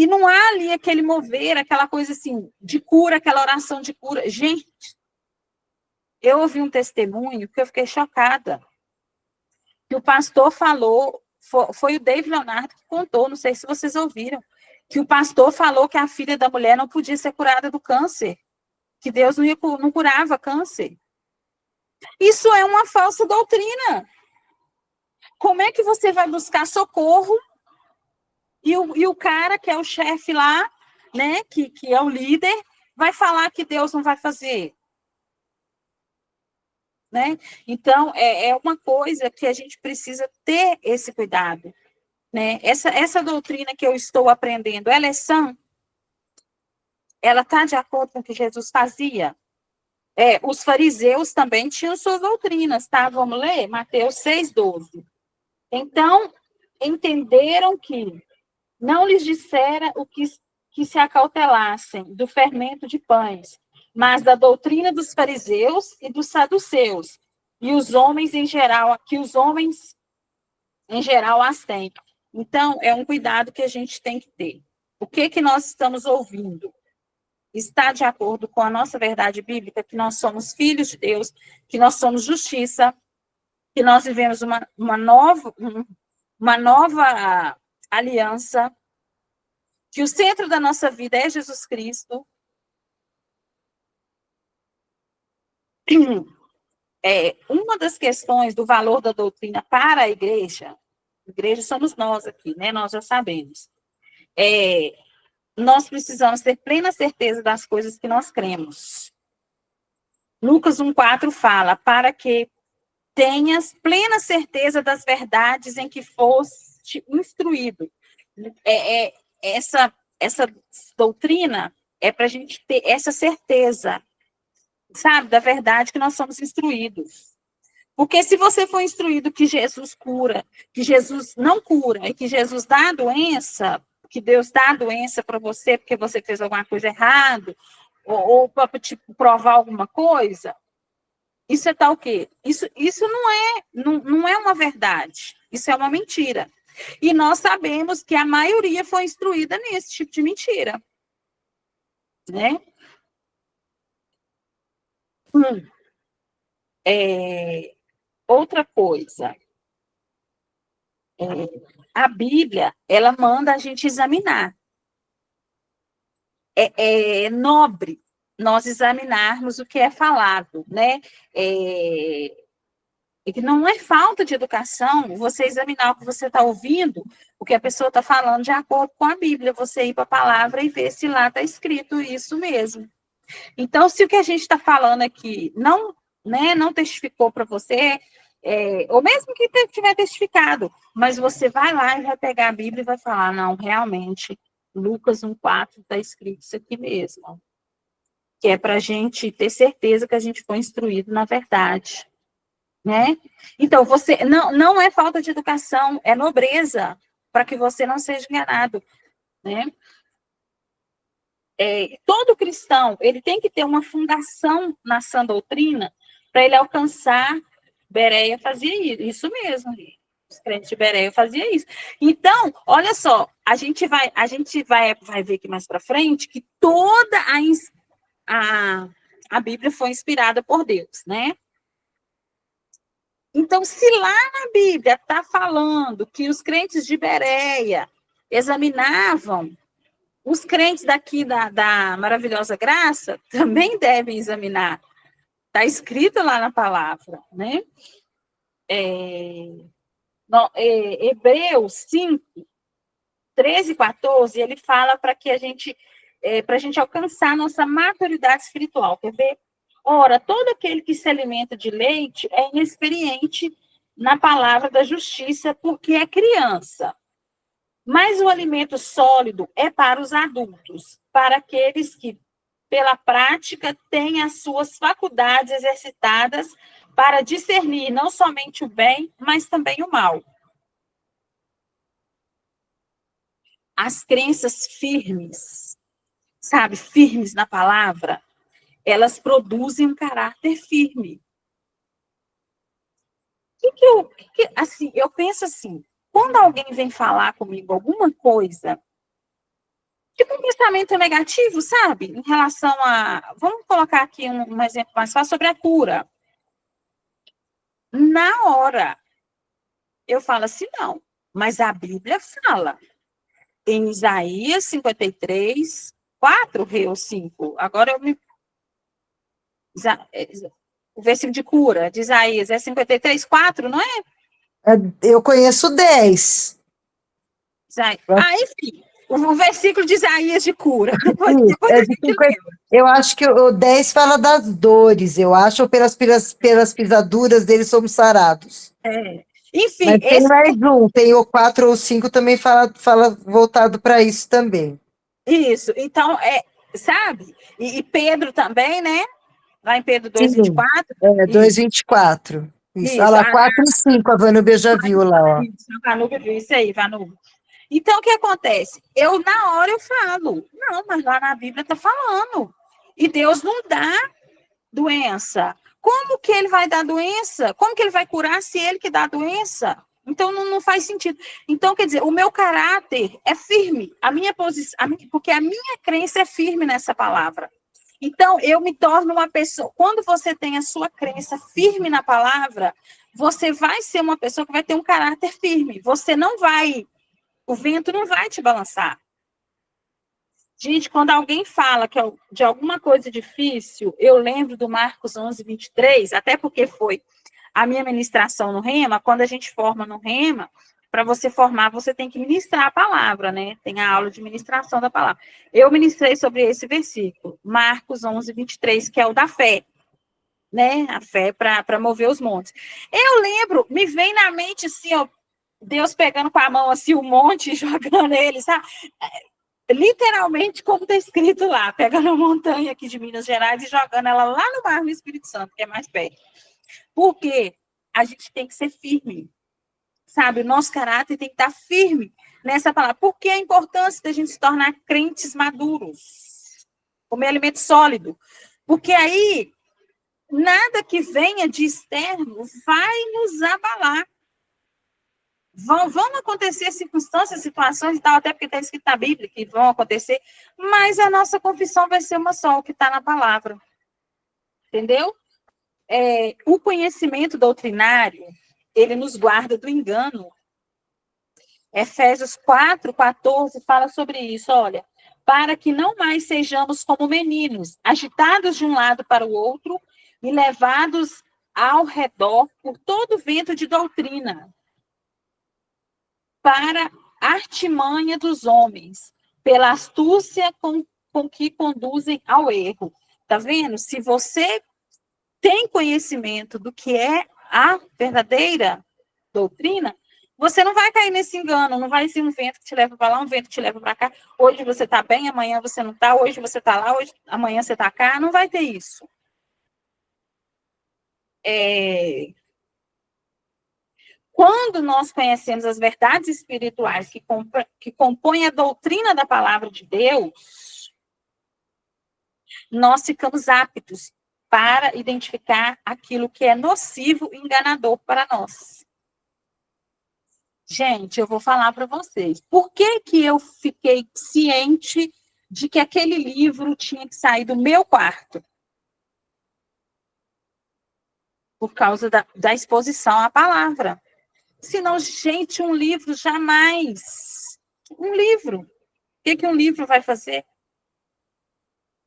[SPEAKER 1] não há ali aquele mover, aquela coisa assim, de cura, aquela oração de cura. Gente, eu ouvi um testemunho que eu fiquei chocada. Que o pastor falou, foi o David Leonardo que contou, não sei se vocês ouviram, que o pastor falou que a filha da mulher não podia ser curada do câncer, que Deus não curava câncer. Isso é uma falsa doutrina. Como é que você vai buscar socorro e o cara, que é o chefe lá, né, que é o líder, vai falar que Deus não vai fazer? Né? Então, é uma coisa que a gente precisa ter esse cuidado. Né? Essa doutrina que eu estou aprendendo, ela é sã? Ela está de acordo com o que Jesus fazia? Os fariseus também tinham suas doutrinas, tá? Vamos ler? Mateus 6:12. Então, entenderam que não lhes dissera o que se acautelassem do fermento de pães, mas da doutrina dos fariseus e dos saduceus, e os homens em geral, que os homens em geral as têm. Então, é um cuidado que a gente tem que ter. O que nós estamos ouvindo? Está de acordo com a nossa verdade bíblica, que nós somos filhos de Deus, que nós somos justiça, que nós vivemos uma nova aliança, que o centro da nossa vida é Jesus Cristo. Uma das questões do valor da doutrina para a igreja somos nós aqui, né? Nós já sabemos. Nós precisamos ter plena certeza das coisas que nós cremos. Lucas 1:4 fala, para que tenhas plena certeza das verdades em que foste instruído. Essa doutrina é para a gente ter essa certeza, sabe, da verdade que nós somos instruídos. Porque se você for instruído que Jesus cura, que Jesus não cura, e que Jesus dá a doença, que Deus dá a doença para você porque você fez alguma coisa errada, ou para tipo, provar alguma coisa, isso é tal o quê? Isso não é uma verdade. Isso é uma mentira. E nós sabemos que a maioria foi instruída nesse tipo de mentira. Né? Outra coisa, a Bíblia, ela manda a gente examinar. É nobre nós examinarmos o que é falado, né? E que não é falta de educação você examinar o que você está ouvindo, o que a pessoa está falando de acordo com a Bíblia, você ir para a palavra e ver se lá está escrito isso mesmo. Então, se o que a gente está falando aqui não, né, não testificou para você, ou mesmo que tiver testificado, mas você vai lá e vai pegar a Bíblia e vai falar, não, realmente, Lucas 1,4 está escrito isso aqui mesmo. Que é para a gente ter certeza que a gente foi instruído na verdade. Né? Então, você não é falta de educação, é nobreza, para que você não seja enganado. Né? Todo cristão, ele tem que ter uma fundação na sã doutrina para ele alcançar. Bereia fazia isso mesmo. Os crentes de Bereia faziam isso. Então, olha só, a gente vai ver aqui mais para frente que toda a Bíblia foi inspirada por Deus, né? Então, se lá na Bíblia está falando que os crentes de Bereia examinavam, os crentes daqui da Maravilhosa Graça também devem examinar. Está escrito lá na palavra, né? Hebreus 5, 13 e 14, ele fala para que a gente alcançar nossa maturidade espiritual. Quer ver? Ora, todo aquele que se alimenta de leite é inexperiente na palavra da justiça, porque é criança. Mas o alimento sólido é para os adultos, para aqueles que, pela prática, têm as suas faculdades exercitadas para discernir não somente o bem, mas também o mal. As crenças firmes, sabe, firmes na palavra, elas produzem um caráter firme. Assim, eu penso assim, quando alguém vem falar comigo alguma coisa, tipo um pensamento negativo, sabe? Em relação a. Vamos colocar aqui um exemplo mais fácil sobre a cura. Na hora, eu falo assim, não, mas a Bíblia fala. Em Isaías 53, 4, ou 5. Agora eu me. O versículo de cura de Isaías é 53, 4, não é?
[SPEAKER 2] Eu conheço 10.
[SPEAKER 1] Enfim, o versículo de Isaías de cura. Depois
[SPEAKER 2] É
[SPEAKER 1] a
[SPEAKER 2] de
[SPEAKER 1] gente
[SPEAKER 2] 50, eu acho que o 10 fala das dores, eu acho, ou pelas pisaduras deles somos sarados.
[SPEAKER 1] Enfim,
[SPEAKER 2] Mas tem mais um, tem o 4 ou 5 também fala voltado para isso também.
[SPEAKER 1] Isso, então, sabe? E Pedro também, né? Lá em Pedro 2,24.
[SPEAKER 2] 2,24. Isso. Olha lá, 4 e 5, a Vanúbia já viu lá, ó.
[SPEAKER 1] Isso, Vanúbia viu isso aí, Vanúbia. Então, o que acontece? Na hora eu falo, não, mas lá na Bíblia está falando. E Deus não dá doença. Como que ele vai dar doença? Como que ele vai curar se ele que dá doença? Então, não faz sentido. Então, quer dizer, o meu caráter é firme. A minha posição, porque a minha crença é firme nessa palavra. Então, eu me torno uma pessoa. Quando você tem a sua crença firme na palavra, você vai ser uma pessoa que vai ter um caráter firme. Você não vai. O vento não vai te balançar. Gente, quando alguém fala que de alguma coisa difícil, eu lembro do Marcos 11, 23, até porque foi a minha ministração no Rema. Quando a gente forma no Rema, para você formar, você tem que ministrar a palavra, né? Tem a aula de ministração da palavra. Eu ministrei sobre esse versículo, Marcos 11, 23, que é o da fé, né? A fé para mover os montes. Eu lembro, me vem na mente assim, ó, Deus pegando com a mão assim o monte e jogando ele, sabe? Literalmente, como está escrito lá, pegando a montanha aqui de Minas Gerais e jogando ela lá no bairro do Espírito Santo, que é mais perto. Porque a gente tem que ser firme, sabe? O nosso caráter tem que estar firme nessa palavra. Por que a importância da gente se tornar crentes maduros? comer alimento sólido. Porque aí, nada que venha de externo vai nos abalar. Vão acontecer circunstâncias, situações e tal, até porque está escrito na Bíblia que vão acontecer, mas a nossa confissão vai ser uma só, o que está na palavra. Entendeu? O conhecimento doutrinário, ele nos guarda do engano. Efésios 4:14 fala sobre isso, olha, para que não mais sejamos como meninos, agitados de um lado para o outro e levados ao redor por todo vento de doutrina, para a artimanha dos homens, pela astúcia com que conduzem ao erro. Tá vendo? Se você tem conhecimento do que é a verdadeira doutrina, você não vai cair nesse engano, não vai ser um vento que te leva para lá, um vento que te leva para cá. Hoje você está bem, amanhã você não está, hoje você está lá, amanhã você está cá, não vai ter isso. Quando nós conhecemos as verdades espirituais que compõem a doutrina da palavra de Deus, nós ficamos aptos para identificar aquilo que é nocivo e enganador para nós. Gente, eu vou falar para vocês. Por que que eu fiquei ciente de que aquele livro tinha que sair do meu quarto? Por causa da exposição à palavra. Senão, gente, um livro jamais. Um livro. O que um livro vai fazer?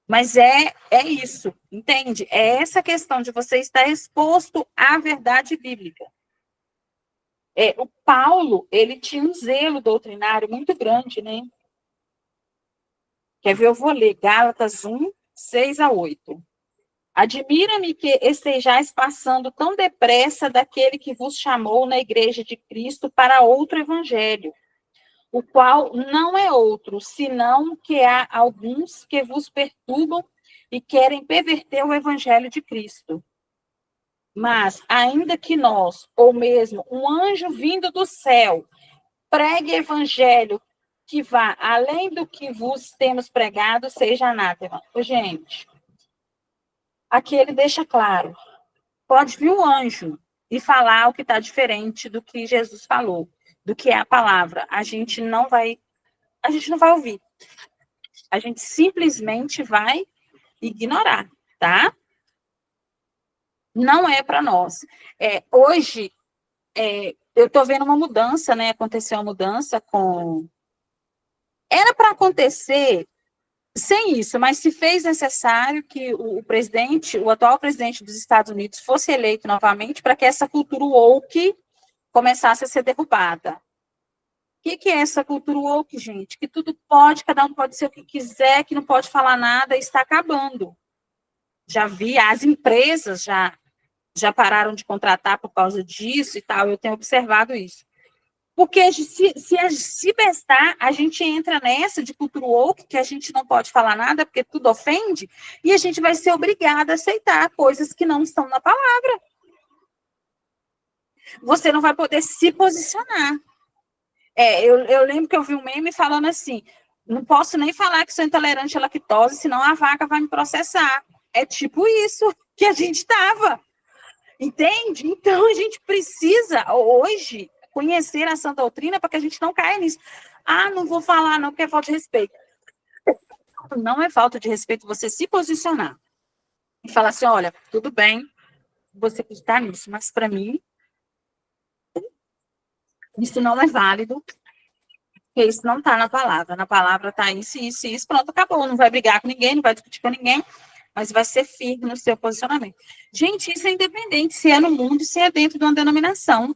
[SPEAKER 1] Mas é isso, entende? É essa questão de você estar exposto à verdade bíblica. O Paulo, ele tinha um zelo doutrinário muito grande, né? Quer ver? Eu vou ler Gálatas 1:6-8. Admira-me que estejais passando tão depressa daquele que vos chamou na igreja de Cristo para outro evangelho, o qual não é outro, senão que há alguns que vos perturbam e querem perverter o evangelho de Cristo. Mas, ainda que nós, ou mesmo um anjo vindo do céu, pregue evangelho que vá além do que vos temos pregado, seja anátema. Gente, aqui ele deixa claro, pode vir um anjo e falar o que está diferente do que Jesus falou, do que é a palavra. A gente não vai ouvir. A gente simplesmente vai ignorar, tá? Não é para nós. Hoje, eu estou vendo uma mudança, né? Aconteceu uma mudança com... Era para acontecer sem isso, mas se fez necessário que o atual presidente dos Estados Unidos fosse eleito novamente para que essa cultura woke começasse a ser derrubada. O que é essa cultura woke, gente? Que tudo pode, cada um pode ser o que quiser, que não pode falar nada, está acabando. Já vi, as empresas já pararam de contratar por causa disso e tal, eu tenho observado isso. Porque se bestar, a gente entra nessa de cultura woke, que a gente não pode falar nada, porque tudo ofende, e a gente vai ser obrigada a aceitar coisas que não estão na palavra. Você não vai poder se posicionar. Eu lembro que eu vi um meme falando assim, não posso nem falar que sou intolerante à lactose, senão a vaca vai me processar. É tipo isso que a gente estava. Entende? Então, a gente precisa, hoje, conhecer a sã doutrina para que a gente não caia nisso. Ah, não vou falar não, porque é falta de respeito. Não é falta de respeito você se posicionar. E falar assim, olha, tudo bem, você acreditar nisso, mas para mim, isso não é válido, porque isso não está na palavra. Na palavra está isso, isso, isso, pronto, acabou. Não vai brigar com ninguém, não vai discutir com ninguém, mas vai ser firme no seu posicionamento. Gente, isso é independente se é no mundo, se é dentro de uma denominação.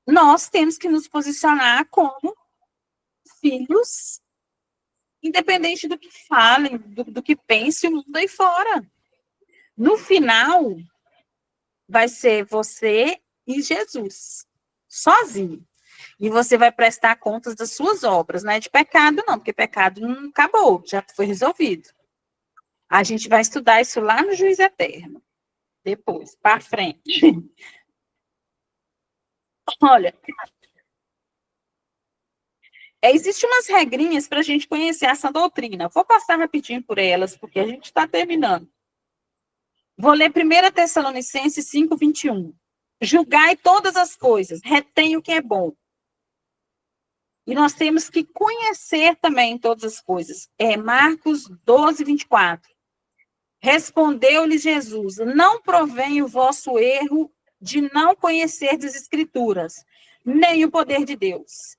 [SPEAKER 1] Nós temos que nos posicionar como filhos, independente do que falem, do que pense o mundo aí fora. No final, vai ser você e Jesus, sozinho. E você vai prestar contas das suas obras, não é de pecado, não, porque pecado não acabou, já foi resolvido. A gente vai estudar isso lá no Juiz Eterno. Depois, para frente. Olha, Existem umas regrinhas para a gente conhecer essa doutrina. Vou passar rapidinho por elas, porque a gente está terminando. Vou ler 1 Tessalonicenses 5, 21. Julgai todas as coisas, retém o que é bom. E nós temos que conhecer também todas as coisas. Marcos 12, 24. Respondeu-lhe Jesus, não provém o vosso erro de não conhecer as Escrituras, nem o poder de Deus.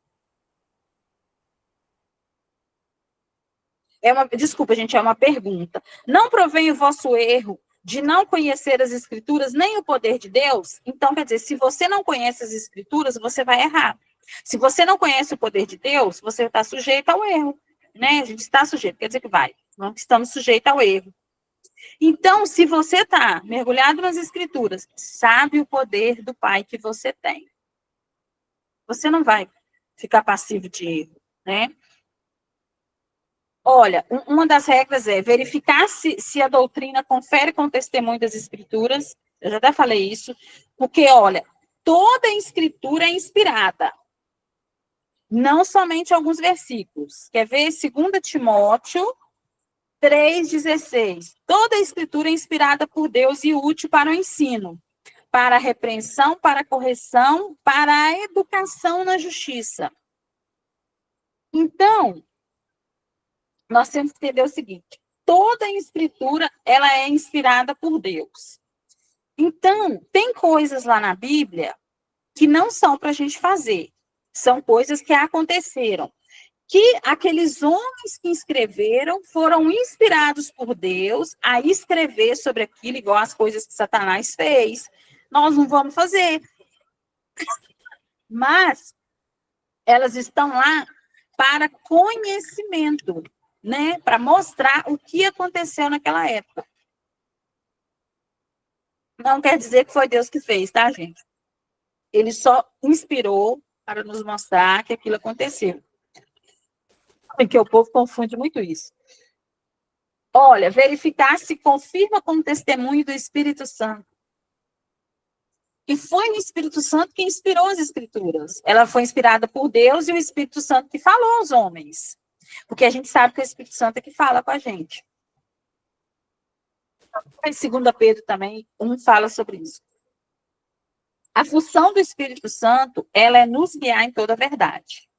[SPEAKER 1] Desculpa, gente, é uma pergunta. Não provém o vosso erro de não conhecer as Escrituras, nem o poder de Deus? Então, quer dizer, se você não conhece as Escrituras, você vai errar. Se você não conhece o poder de Deus, você está sujeito ao erro, né? A gente está sujeito, quer dizer que vai. Não estamos sujeitos ao erro. Então, se você está mergulhado nas Escrituras, sabe o poder do Pai que você tem. Você não vai ficar passivo de erro, né? Olha, uma das regras é verificar se a doutrina confere com o testemunho das Escrituras. Eu já até falei isso, porque, olha, toda a Escritura é inspirada. Não somente alguns versículos. Quer ver? 2 Timóteo 3,16. Toda a Escritura é inspirada por Deus e útil para o ensino, para a repreensão, para a correção, para a educação na justiça. Então, nós temos que entender o seguinte, toda a Escritura, ela é inspirada por Deus. Então, tem coisas lá na Bíblia que não são para a gente fazer. São coisas que aconteceram. Que aqueles homens que escreveram foram inspirados por Deus a escrever sobre aquilo, igual as coisas que Satanás fez. Nós não vamos fazer. Mas elas estão lá para conhecimento, né? Para mostrar o que aconteceu naquela época. Não quer dizer que foi Deus que fez, tá, gente? Ele só inspirou para nos mostrar que aquilo aconteceu. Porque o povo confunde muito isso. Olha, verificar se confirma com o testemunho do Espírito Santo. E foi o Espírito Santo que inspirou as Escrituras. Ela foi inspirada por Deus e o Espírito Santo que falou aos homens. Porque a gente sabe que o Espírito Santo é que fala com a gente. Em 2 Pedro também, fala sobre isso. A função do Espírito Santo, ela é nos guiar em toda a verdade.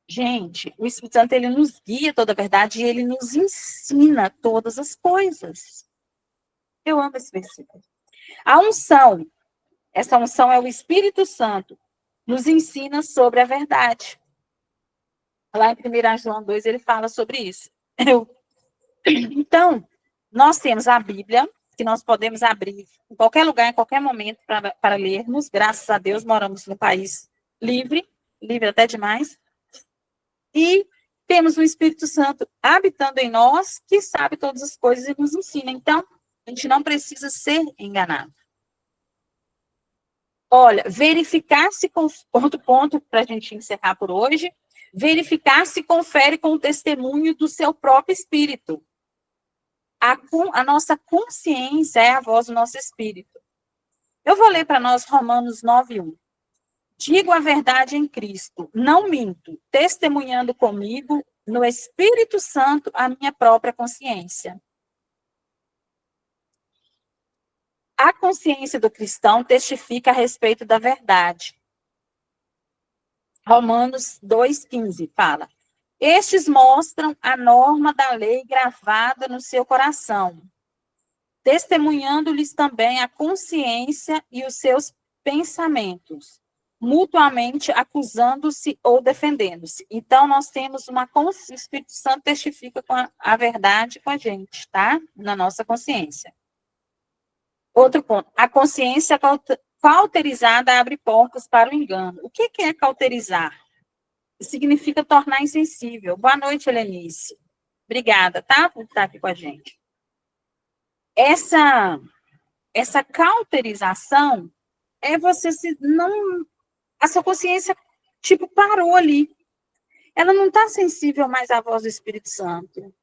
[SPEAKER 1] Gente, o Espírito Santo, ele nos guia toda a verdade e ele nos ensina todas as coisas. Eu amo esse versículo. A unção, essa unção é o Espírito Santo, nos ensina sobre a verdade. Lá em 1 João 2, ele fala sobre isso. Então, nós temos a Bíblia, que nós podemos abrir em qualquer lugar, em qualquer momento, para lermos. Graças a Deus, moramos num país livre até demais. E temos o Espírito Santo habitando em nós, que sabe todas as coisas e nos ensina. Então, a gente não precisa ser enganado. Olha, verificar se, outro ponto para a gente encerrar por hoje, verificar se confere com o testemunho do seu próprio espírito. A nossa consciência é a voz do nosso espírito. Eu vou ler para nós Romanos 9:1. Digo a verdade em Cristo, não minto, testemunhando comigo no Espírito Santo a minha própria consciência. A consciência do cristão testifica a respeito da verdade. Romanos 2,15 fala: estes mostram a norma da lei gravada no seu coração, testemunhando-lhes também a consciência e os seus pensamentos, mutuamente acusando-se ou defendendo-se. Então, nós temos o Espírito Santo testifica com a verdade com a gente, tá? Na nossa consciência. Outro ponto, a consciência cauterizada abre portas para o engano. O que é cauterizar? Significa tornar insensível. Boa noite, Helenice. Obrigada, tá? Por estar aqui com a gente. Essa cauterização é você a sua consciência, tipo, parou ali. Ela não está sensível mais à voz do Espírito Santo.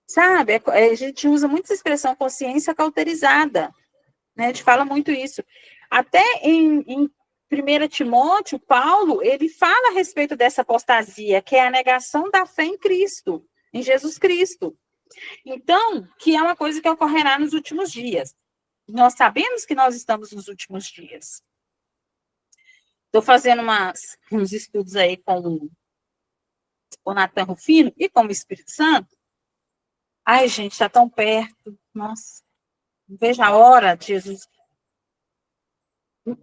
[SPEAKER 1] Sabe? A gente usa muito essa expressão consciência cauterizada. Né? A gente fala muito isso. Até em 1 Timóteo, Paulo, ele fala a respeito dessa apostasia, que é a negação da fé em Cristo, em Jesus Cristo. Então, que é uma coisa que ocorrerá nos últimos dias. Nós sabemos que nós estamos nos últimos dias. Estou fazendo uns estudos aí com o Natan Rufino e com o Espírito Santo. Ai, gente, está tão perto. Nossa, não vejo a hora de Jesus.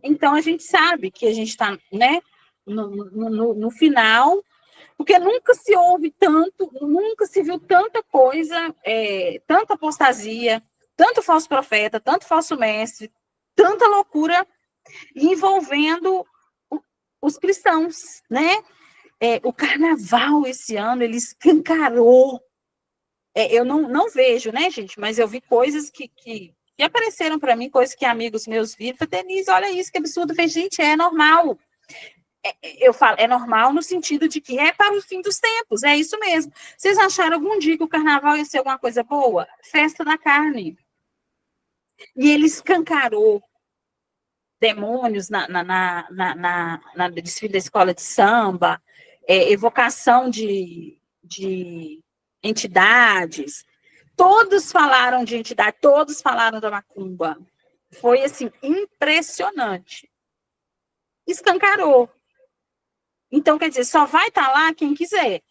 [SPEAKER 1] Então, a gente sabe que a gente está, né, no final, porque nunca se ouve tanto, nunca se viu tanta coisa, tanta apostasia, tanto falso profeta, tanto falso mestre, tanta loucura envolvendo os cristãos, né? O carnaval esse ano, ele escancarou. Eu não vejo, né, gente? Mas eu vi coisas que apareceram para mim, coisas que amigos meus viram. Falei, Denise, olha isso, que absurdo. Eu falei, gente, é normal. Eu falo, é normal no sentido de que é para o fim dos tempos, é isso mesmo. Vocês acharam algum dia que o carnaval ia ser alguma coisa boa? Festa da carne. E ele escancarou demônios na desfile da escola de samba, evocação de entidades. Todos falaram de entidade, todos falaram da macumba. Foi, assim, impressionante. Escancarou. Então, quer dizer, só vai estar lá quem quiser.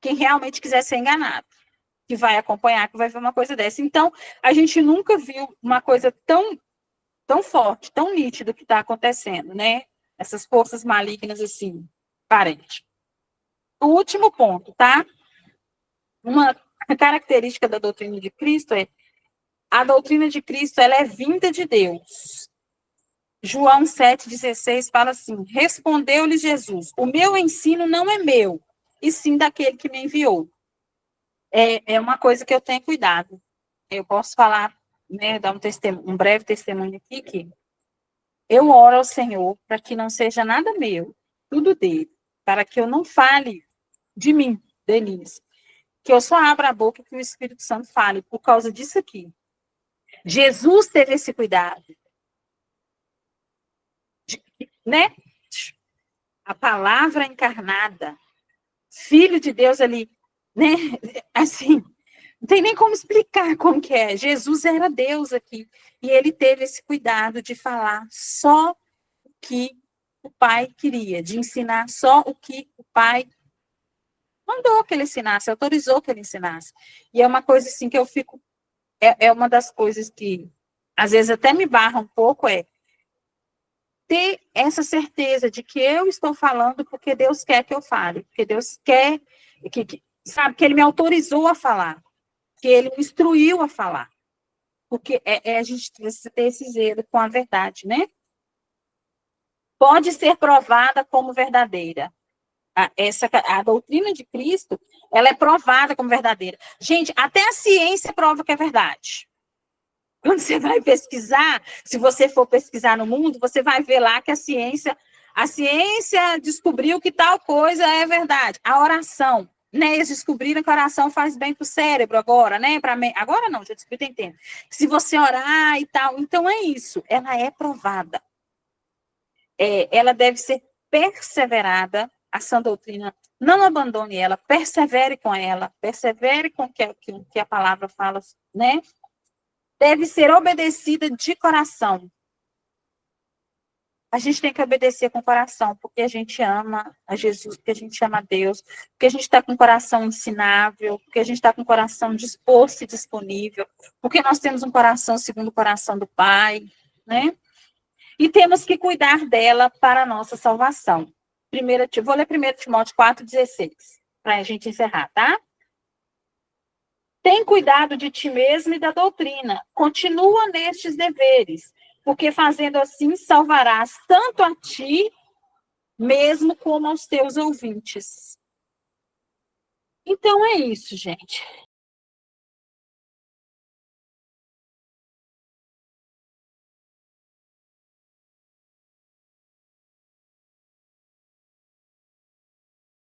[SPEAKER 1] Quem realmente quiser ser enganado. Que vai acompanhar, que vai ver uma coisa dessa. Então, a gente nunca viu uma coisa tão forte, tão nítida que está acontecendo, né? Essas forças malignas, assim, parente. O último ponto, tá? Uma característica da doutrina de Cristo a doutrina de Cristo, ela é vinda de Deus. João 7,16 fala assim, respondeu-lhe Jesus, o meu ensino não é meu, e sim daquele que me enviou. É uma coisa que eu tenho cuidado. Eu posso falar, né, dar um breve testemunho aqui, que eu oro ao Senhor para que não seja nada meu, tudo dele, para que eu não fale de mim, Denise, que eu só abra a boca que o Espírito Santo fale, por causa disso aqui. Jesus teve esse cuidado, né? A palavra encarnada, Filho de Deus ali, né? Assim, não tem nem como explicar como que é. Jesus era Deus aqui, e ele teve esse cuidado de falar só o que o Pai queria, de ensinar só o que o Pai mandou que ele ensinasse, autorizou que ele ensinasse. E é uma coisa assim que eu fico, é uma das coisas que às vezes até me barra um pouco, ter essa certeza de que eu estou falando porque Deus quer que eu fale, porque Deus quer, sabe, que ele me autorizou a falar, que ele me instruiu a falar. Porque a gente precisa ter esse zelo com a verdade, né? Pode ser provada como verdadeira. A doutrina de Cristo, ela é provada como verdadeira. Gente, até a ciência prova que é verdade. Quando você vai pesquisar, se você for pesquisar no mundo, você vai ver lá que a ciência descobriu que tal coisa é verdade. A oração, né? Eles descobriram que a oração faz bem para o cérebro agora, né? Agora não, já descobri, tem tempo. Se você orar e tal, então é isso. Ela é provada. Ela deve ser perseverada, a sã doutrina. Não abandone ela, persevere com ela, persevere com o que a palavra fala, né? Deve ser obedecida de coração. A gente tem que obedecer com o coração, porque a gente ama a Jesus, porque a gente ama a Deus, porque a gente está com o coração ensinável, porque a gente está com o coração disposto e disponível, porque nós temos um coração segundo o coração do Pai, né? E temos que cuidar dela para a nossa salvação. Vou ler 1 Timóteo 4,16, para a gente encerrar, tá? Tem cuidado de ti mesmo e da doutrina. Continua nestes deveres, porque fazendo assim salvarás tanto a ti mesmo como aos teus ouvintes. Então é isso, gente.